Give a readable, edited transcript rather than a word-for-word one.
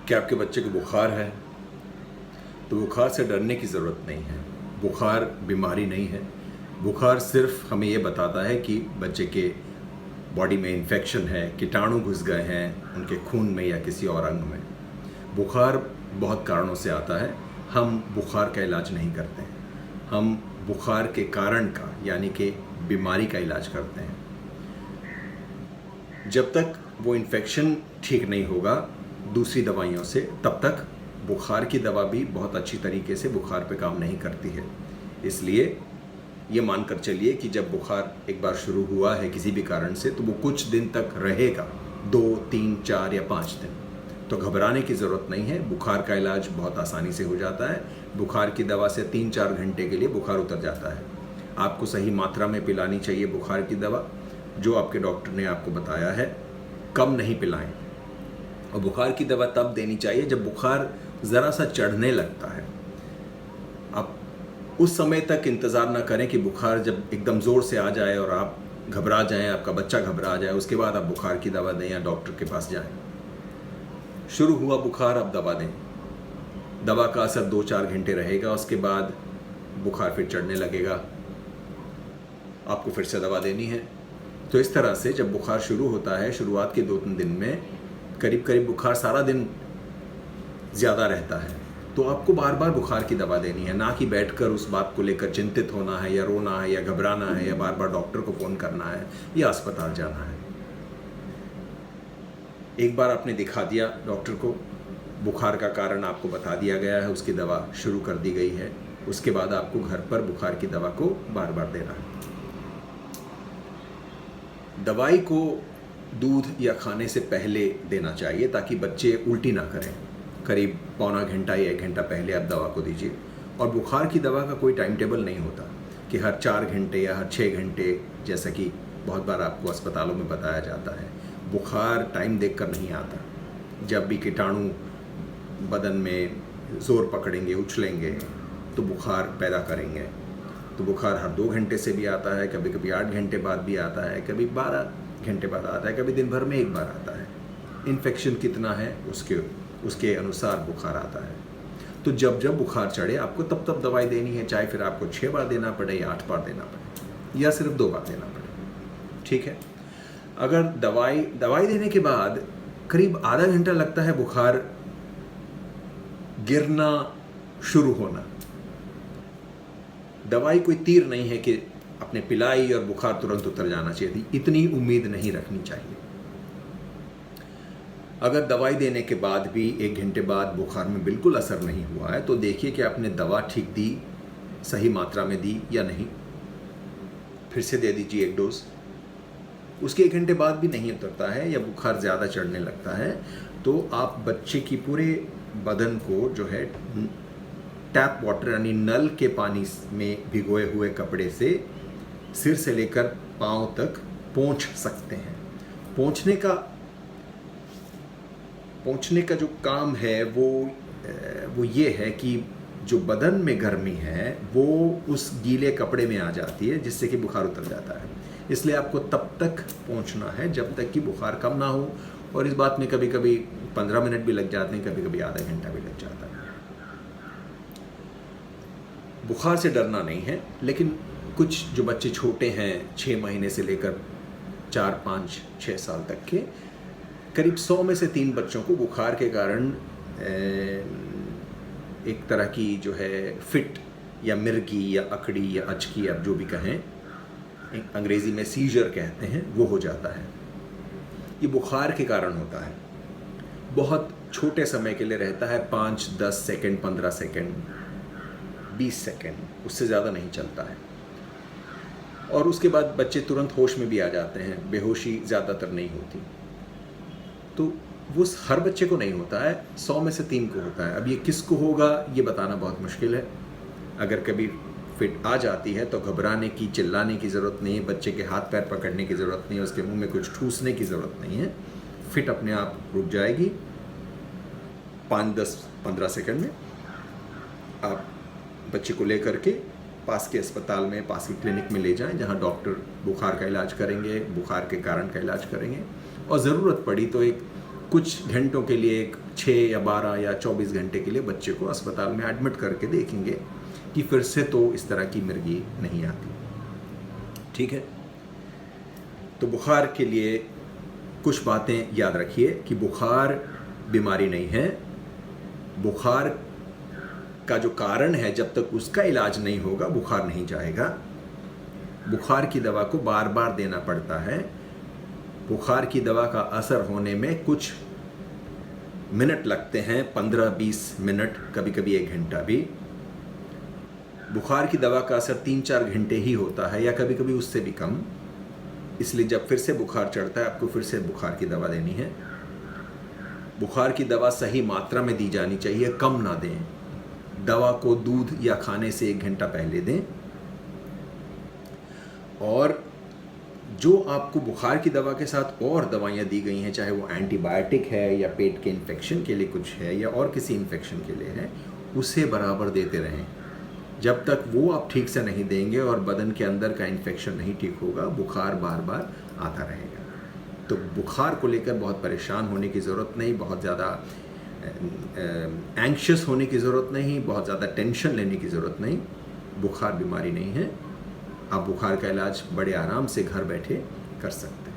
कि आपके बच्चे को बुखार है तो बुखार से डरने की ज़रूरत नहीं है। बुखार बीमारी नहीं है। बुखार सिर्फ हमें ये बताता है कि बच्चे के बॉडी में इन्फेक्शन है, कीटाणु घुस गए हैं उनके खून में या किसी और अंग में। बुखार बहुत कारणों से आता है। हम बुखार का इलाज नहीं करते हैं, हम बुखार के कारण का यानी कि बीमारी का इलाज करते हैं। जब तक वो इन्फेक्शन ठीक नहीं होगा दूसरी दवाइयों से, तब तक बुखार की दवा भी बहुत अच्छी तरीके से बुखार पे काम नहीं करती है। इसलिए ये मानकर चलिए कि जब बुखार एक बार शुरू हुआ है किसी भी कारण से, तो वो कुछ दिन तक रहेगा, 2, 3, 4 या 5 दिन। तो घबराने की ज़रूरत नहीं है। बुखार का इलाज बहुत आसानी से हो जाता है। बुखार की दवा से 3-4 घंटे के लिए बुखार उतर जाता है। आपको सही मात्रा में पिलानी चाहिए बुखार की दवा, जो आपके डॉक्टर ने आपको बताया है। कम नहीं पिलाएं। और बुखार की दवा तब देनी चाहिए जब बुखार ज़रा सा चढ़ने लगता है। आप उस समय तक इंतज़ार ना करें कि बुखार जब एकदम ज़ोर से आ जाए और आप घबरा जाएं, आपका बच्चा घबरा जाए, उसके बाद आप बुखार की दवा दें या डॉक्टर के पास जाएं। शुरू हुआ बुखार, आप दवा दें। दवा का असर 2-4 घंटे रहेगा, उसके बाद बुखार फिर चढ़ने लगेगा, आपको फिर से दवा देनी है। तो इस तरह से जब बुखार शुरू होता है, शुरुआत के 2-3 दिन में करीब करीब बुखार सारा दिन ज़्यादा रहता है, तो आपको बार बार बुखार की दवा देनी है, ना कि बैठकर उस बात को लेकर चिंतित होना है या रोना है या घबराना है या बार बार डॉक्टर को फ़ोन करना है या अस्पताल जाना है। एक बार आपने दिखा दिया डॉक्टर को, बुखार का कारण आपको बता दिया गया है, उसकी दवा शुरू कर दी गई है, उसके बाद आपको घर पर बुखार की दवा को बार बार देना है। दवाई को दूध या खाने से पहले देना चाहिए ताकि बच्चे उल्टी ना करें। करीब पौना घंटा या 1 घंटा पहले आप दवा को दीजिए। और बुखार की दवा का कोई टाइम टेबल नहीं होता कि हर 4 घंटे या हर 6 घंटे, जैसा कि बहुत बार आपको अस्पतालों में बताया जाता है। बुखार टाइम देखकर नहीं आता। जब भी कीटाणु बदन में ज़ोर पकड़ेंगे, उछलेंगे, तो बुखार पैदा करेंगे। तो बुखार हर 2 घंटे से भी आता है, कभी कभी 8 घंटे बाद भी आता है, कभी 12 घंटे बाद आता है, कभी दिन भर में 1 बार आता है। इन्फेक्शन कितना है उसके अनुसार बुखार आता है। तो जब जब बुखार चढ़े आपको तब तब दवाई देनी है, चाहे फिर आपको 6 बार देना पड़े या 8 बार देना पड़े या सिर्फ 2 बार देना पड़े। ठीक है। अगर दवाई देने के बाद करीब आधा घंटा लगता है बुखार गिरना शुरू होना। दवाई कोई तीर नहीं है कि आपने पिलाई और बुखार तुरंत उतर जाना चाहिए, इतनी उम्मीद नहीं रखनी चाहिए। अगर दवाई देने के बाद भी 1 घंटे बाद बुखार में बिल्कुल असर नहीं हुआ है, तो देखिए कि आपने दवा ठीक दी, सही मात्रा में दी या नहीं। फिर से दे दीजिए 1 डोज। उसके 1 घंटे बाद भी नहीं उतरता है या बुखार ज़्यादा चढ़ने लगता है, तो आप बच्चे की पूरे बदन को जो है टैप वाटर यानी नल के पानी में भिगोए हुए कपड़े से सिर से लेकर पाँव तक पोंछ सकते हैं। पोंछने का जो काम है वो ये है कि जो बदन में गर्मी है वो उस गीले कपड़े में आ जाती है, जिससे कि बुखार उतर जाता है। इसलिए आपको तब तक पोंछना है जब तक कि बुखार कम ना हो। और इस बात में कभी कभी 15 मिनट भी लग जाते हैं, कभी कभी आधा घंटा भी लग जाता है। बुखार से डरना नहीं है, लेकिन कुछ जो बच्चे छोटे हैं 6 महीने से लेकर 4, 5, 6 साल तक के, करीब 100 में से 3 बच्चों को बुखार के कारण एक तरह की जो है फिट या मिर्गी या अकड़ी या अचकी, आप जो भी कहें, अंग्रेज़ी में सीजर कहते हैं, वो हो जाता है। ये बुखार के कारण होता है। बहुत छोटे समय के लिए रहता है, 5, 10 सेकंड, 15 सेकंड, 20 सेकंड, उससे ज़्यादा नहीं चलता है। और उसके बाद बच्चे तुरंत होश में भी आ जाते हैं, बेहोशी ज़्यादातर नहीं होती। तो वो हर बच्चे को नहीं होता है, 100 में से 3 को होता है। अब ये किसको होगा ये बताना बहुत मुश्किल है। अगर कभी फिट आ जाती है तो घबराने की, चिल्लाने की ज़रूरत नहीं है, बच्चे के हाथ पैर पकड़ने की ज़रूरत नहीं है, उसके मुंह में कुछ ठूसने की ज़रूरत नहीं है। फिट अपने आप रुक जाएगी। 5, 10, 15 सेकंड में आप बच्चे को लेकर के पास के अस्पताल में, पास के क्लिनिक में ले जाएं, जहां डॉक्टर बुखार का इलाज करेंगे, बुखार के कारण का इलाज करेंगे। और ज़रूरत पड़ी तो एक कुछ घंटों के लिए 6 या 12 या 24 घंटे के लिए बच्चे को अस्पताल में एडमिट करके देखेंगे कि फिर से तो इस तरह की मिर्गी नहीं आती। ठीक है, तो बुखार के लिए कुछ बातें याद रखिए कि बुखार बीमारी नहीं है। बुखार का जो कारण है, जब तक उसका इलाज नहीं होगा बुखार नहीं जाएगा। बुखार की दवा को बार बार देना पड़ता है। बुखार की दवा का असर होने में कुछ मिनट लगते हैं, 15-20 मिनट, कभी कभी 1 घंटा भी। बुखार की दवा का असर 3-4 घंटे ही होता है या कभी कभी उससे भी कम। इसलिए जब फिर से बुखार चढ़ता है आपको फिर से बुखार की दवा देनी है। बुखार की दवा सही मात्रा में दी जानी चाहिए, कम ना दें। दवा को दूध या खाने से 1 घंटा पहले दें। और जो आपको बुखार की दवा के साथ और दवाइयाँ दी गई हैं, चाहे वो एंटीबायोटिक है या पेट के इन्फेक्शन के लिए कुछ है या और किसी इन्फेक्शन के लिए है, उसे बराबर देते रहें। जब तक वो आप ठीक से नहीं देंगे और बदन के अंदर का इन्फेक्शन नहीं ठीक होगा, बुखार बार बार आता रहेगा। तो बुखार को लेकर बहुत परेशान होने की ज़रूरत नहीं, बहुत ज़्यादा एंग्शियस होने की ज़रूरत नहीं, बहुत ज़्यादा टेंशन लेने की ज़रूरत नहीं। बुखार बीमारी नहीं है। आप बुखार का इलाज बड़े आराम से घर बैठे कर सकते हैं।